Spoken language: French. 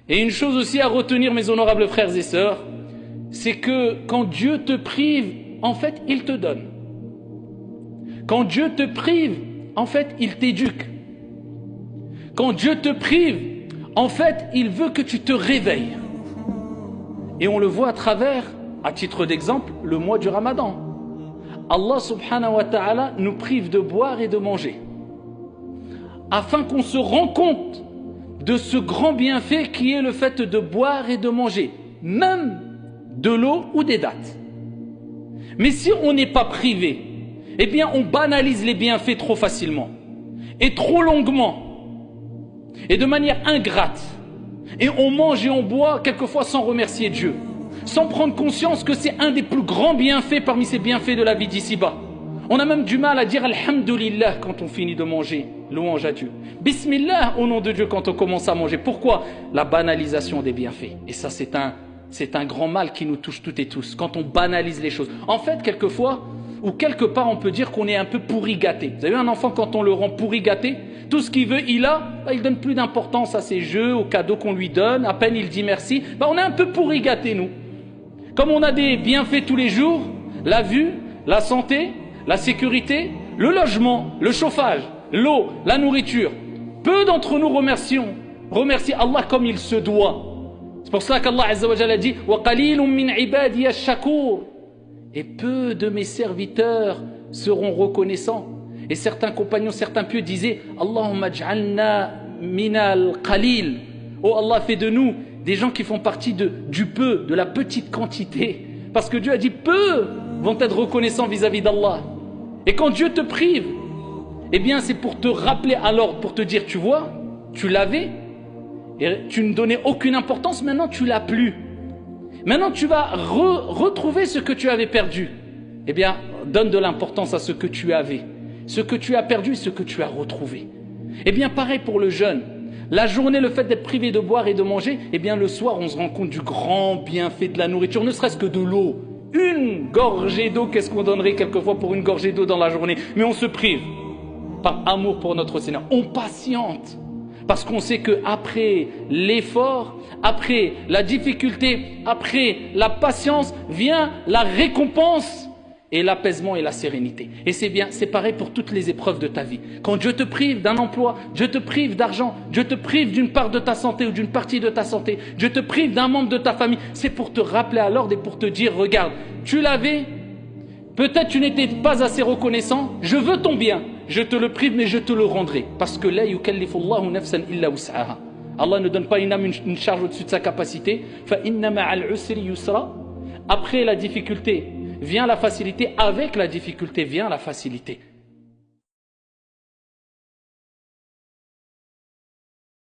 Et une chose aussi à retenir, mes honorables frères et sœurs, c'est que quand Dieu te prive, en fait, il te donne. Quand Dieu te prive, en fait, il t'éduque. Quand Dieu te prive, en fait, il veut que tu te réveilles. Et on le voit à travers, à titre d'exemple, le mois du Ramadan. Allah subhanahu wa ta'ala nous prive de boire et de manger, afin qu'on se rende compte de ce grand bienfait qui est le fait de boire et de manger, même de l'eau ou des dattes. Mais si on n'est pas privé, eh bien on banalise les bienfaits trop facilement, et trop longuement, et de manière ingrate. Et on mange et on boit quelquefois sans remercier Dieu, sans prendre conscience que c'est un des plus grands bienfaits parmi ces bienfaits de la vie d'ici-bas. On a même du mal à dire Alhamdulillah quand on finit de manger, louange à Dieu. Bismillah au nom de Dieu quand on commence à manger. Pourquoi? La banalisation des bienfaits. Et ça c'est un grand mal qui nous touche toutes et tous, quand on banalise les choses. En fait, quelquefois, ou quelque part on peut dire qu'on est un peu pourri gâté. Vous avez vu un enfant, quand on le rend pourri gâté, tout ce qu'il veut, il donne plus d'importance à ses jeux, aux cadeaux qu'on lui donne, à peine il dit merci. On est un peu pourri gâté, nous. Comme on a des bienfaits tous les jours, la vue, la santé, la sécurité, le logement, le chauffage, l'eau, la nourriture. Peu d'entre nous remercient Allah comme il se doit. C'est pour cela qu'Allah Azza wa Jalla a dit وَقَلِيلٌ مِّنْ عِبَادِيَ الشَّكُورِ. Et peu de mes serviteurs seront reconnaissants. Et certains compagnons, certains pieux disaient Allahumma j'alna minal qalil. Oh Allah, fais de nous des gens qui font partie du peu, de la petite quantité. Parce que Dieu a dit peu vont être reconnaissants vis-à-vis d'Allah. Et quand Dieu te prive, eh bien c'est pour te rappeler à l'ordre, pour te dire, tu vois, tu l'avais, et tu ne donnais aucune importance, maintenant tu l'as plus. Maintenant tu vas retrouver ce que tu avais perdu. Eh bien, donne de l'importance à ce que tu avais. Ce que tu as perdu et ce que tu as retrouvé. Eh bien, pareil pour le jeûne. La journée, le fait d'être privé de boire et de manger, eh bien, le soir, on se rend compte du grand bienfait de la nourriture, ne serait-ce que de l'eau. Une gorgée d'eau, qu'est-ce qu'on donnerait quelquefois pour une gorgée d'eau dans la journée? Mais on se prive par amour pour notre Seigneur. On patiente parce qu'on sait qu'après l'effort, après la difficulté, après la patience, vient la récompense et l'apaisement et la sérénité. Et c'est bien, c'est pareil pour toutes les épreuves de ta vie. Quand Dieu te prive d'un emploi, Dieu te prive d'argent, Dieu te prive d'une part de ta santé ou d'une partie de ta santé, Dieu te prive d'un membre de ta famille, c'est pour te rappeler à l'ordre et pour te dire, regarde, tu l'avais, peut-être tu n'étais pas assez reconnaissant, je veux ton bien, je te le prive mais je te le rendrai. Parce que la yukallifullahu nafsan illa wus'aha. Allah ne donne pas une âme une charge au-dessus de sa capacité. Fa inna ma'al usri yusra. Après la difficulté vient la facilité, avec la difficulté vient la facilité.